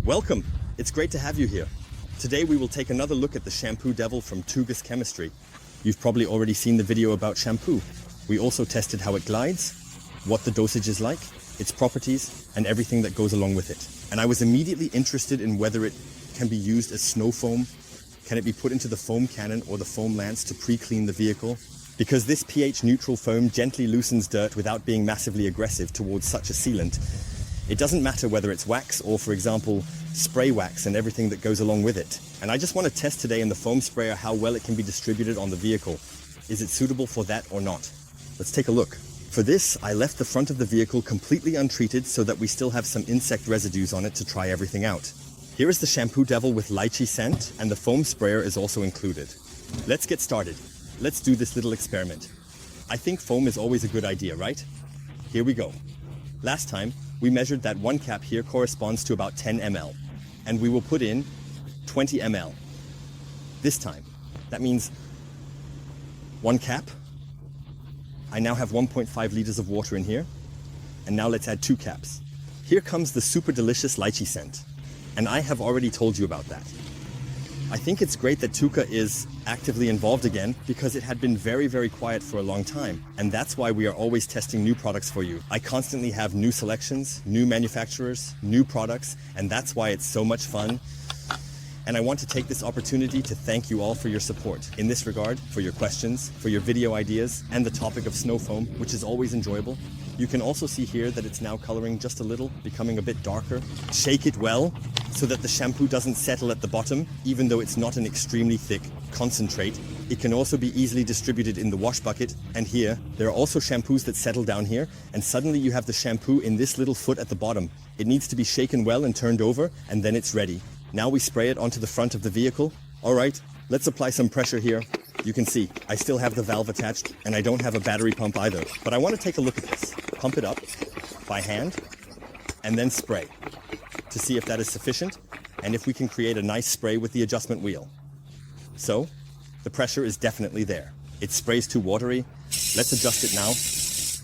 Welcome! It's great to have you here. Today we will take another look at the Shampoo Devil from TUGA Chemistry. You've probably already seen the video about shampoo. We also tested how it glides, what the dosage is like, its properties, and everything that goes along with it. And I was immediately interested in whether it can be used as snow foam. Can it be put into the foam cannon or the foam lance to pre-clean the vehicle? Because this pH-neutral foam gently loosens dirt without being massively aggressive towards such a sealant. It doesn't matter whether it's wax or, for example, spray wax and everything that goes along with it. And I just want to test today in the foam sprayer how well it can be distributed on the vehicle. Is it suitable for that or not? Let's take a look. For this, I left the front of the vehicle completely untreated so that we still have some insect residues on it to try everything out. Here is the Shampoo Devil with lychee scent, and the foam sprayer is also included. Let's get started. Let's do this little experiment. I think foam is always a good idea, right? Here we go. Last time, we measured that one cap here corresponds to about 10 ml, and we will put in 20 ml. This time, that means one cap. I now have 1.5 liters of water in here, and now let's add 2 caps. Here comes the super delicious lychee scent, and I have already told you about that. I think it's great that TUGA is actively involved again because it had been very, very quiet for a long time. And that's why we are always testing new products for you. I constantly have new selections, new manufacturers, new products, and that's why it's so much fun. And I want to take this opportunity to thank you all for your support in this regard, for your questions, for your video ideas, and the topic of snow foam, which is always enjoyable. You can also see here that it's now coloring just a little, becoming a bit darker. Shake it well so that the shampoo doesn't settle at the bottom, even though it's not an extremely thick concentrate. It can also be easily distributed in the wash bucket. And here, there are also shampoos that settle down here, and suddenly you have the shampoo in this little foot at the bottom. It needs to be shaken well and turned over, and then it's ready. Now we spray it onto the front of the vehicle. All right, let's apply some pressure here. You can see, I still have the valve attached, and I don't have a battery pump either. But I want to take a look at this. Pump it up by hand, and then spray to see if that is sufficient, and if we can create a nice spray with the adjustment wheel. So, the pressure is definitely there. It sprays too watery. Let's adjust it now.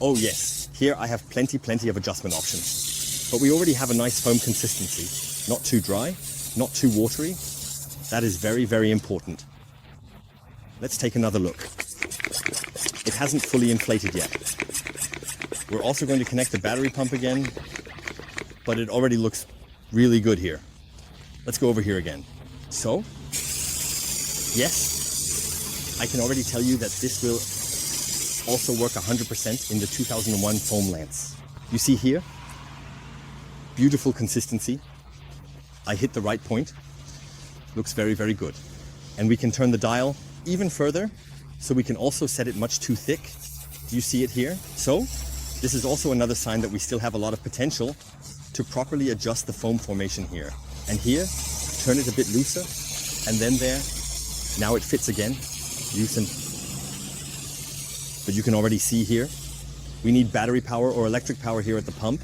Oh yes, here I have plenty of adjustment options. But we already have a nice foam consistency. Not too dry, not too watery. That is very, very important. Let's take another look. It hasn't fully inflated yet. We're also going to connect the battery pump again, but it already looks really good here. Let's go over here again. So, yes, I can already tell you that this will also work 100% in the 2001 foam lance. You see here, beautiful consistency. I hit the right point. Looks very, very good. And we can turn the dial even further, so we can also set it much too thick. Do you see it here? So, this is also another sign that we still have a lot of potential to properly adjust the foam formation here. And here, turn it a bit looser, and then there, now it fits again, loosen. But you can already see here, we need battery power or electric power here at the pump,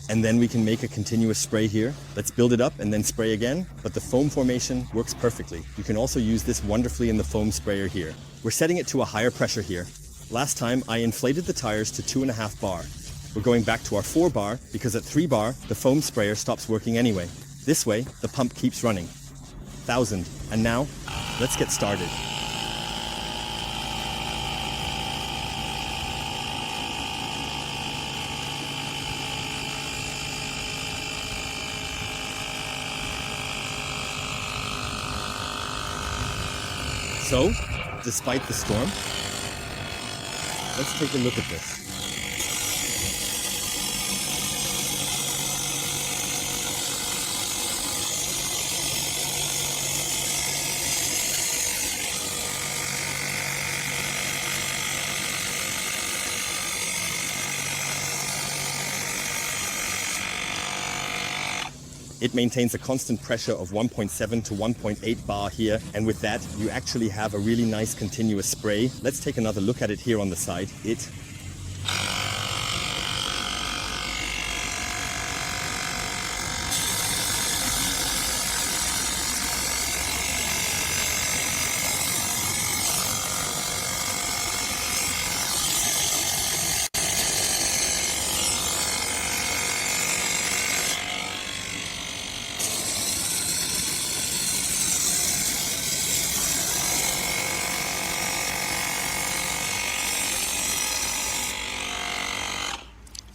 and then we can make a continuous spray here. Let's build it up and then spray again, but the foam formation works perfectly. You can also use this wonderfully in the foam sprayer here. We're setting it to a higher pressure here. Last time I inflated the tires to 2.5 bar. We're going back to our 4 bar because at 3 bar, the foam sprayer stops working anyway. This way, the pump keeps running. 1000. And now, let's get started. So, despite the storm, let's take a look at this. It maintains a constant pressure of 1.7 to 1.8 bar here, and with that you actually have a really nice continuous spray. Let's take another look at it here on the side.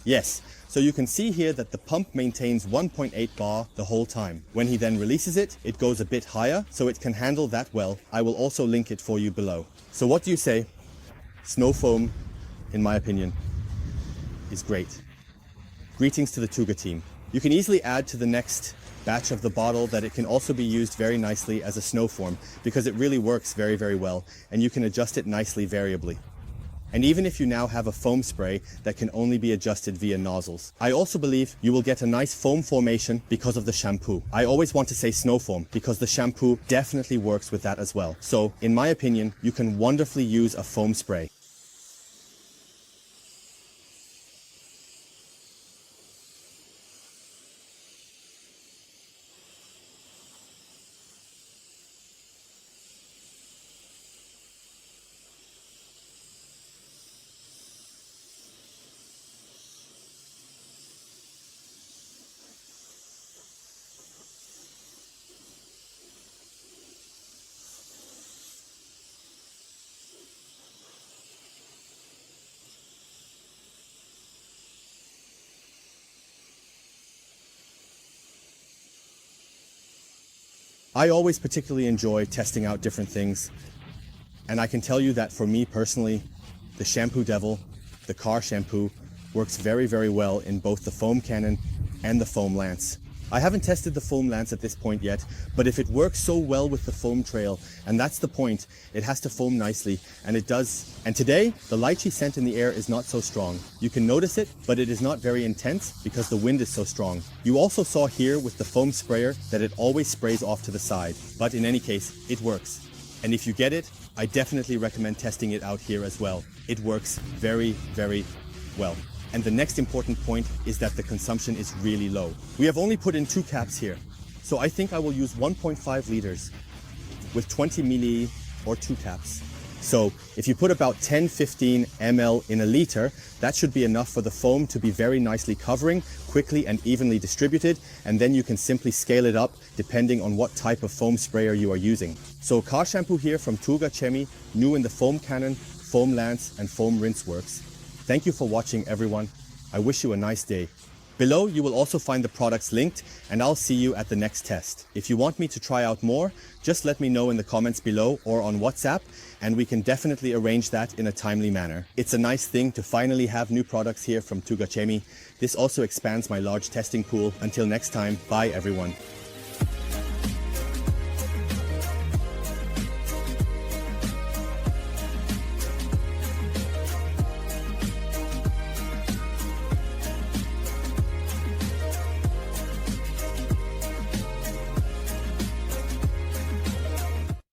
Yes, so you can see here that the pump maintains 1.8 bar the whole time. When he then releases it, it goes a bit higher, so it can handle that well. I will also link it for you below. So what do you say? Snow foam, in my opinion, is great. Greetings to the TUGA team. You can easily add to the next batch of the bottle that it can also be used very nicely as a snow form because it really works very, very well, and you can adjust it nicely variably. And even if you now have a foam spray that can only be adjusted via nozzles. I also believe you will get a nice foam formation because of the shampoo. I always want to say snow foam because the shampoo definitely works with that as well. So, in my opinion, you can wonderfully use a foam spray. I always particularly enjoy testing out different things, and I can tell you that for me personally, the Shampoo Devil, the car shampoo, works very, very well in both the foam cannon and the foam lance. I haven't tested the foam lance at this point yet, but if it works so well with the foam trail, and that's the point, it has to foam nicely, and it does. And today, the lychee scent in the air is not so strong. You can notice it, but it is not very intense because the wind is so strong. You also saw here with the foam sprayer that it always sprays off to the side, but in any case, it works. And if you get it, I definitely recommend testing it out here as well. It works very, very well. And the next important point is that the consumption is really low. We have only put in 2 caps here, so I think I will use 1.5 liters with 20 milli or 2 caps. So if you put about 10-15 ml in a liter, that should be enough for the foam to be very nicely covering, quickly and evenly distributed, and then you can simply scale it up depending on what type of foam sprayer you are using. So car shampoo here from TUGA Chemi, new in the foam cannon, foam lance and foam rinse works. Thank you for watching, everyone. I wish you a nice day. Below, you will also find the products linked, and I'll see you at the next test. If you want me to try out more, just let me know in the comments below or on WhatsApp, and we can definitely arrange that in a timely manner. It's a nice thing to finally have new products here from TUGA Chemi. This also expands my large testing pool. Until next time, bye everyone.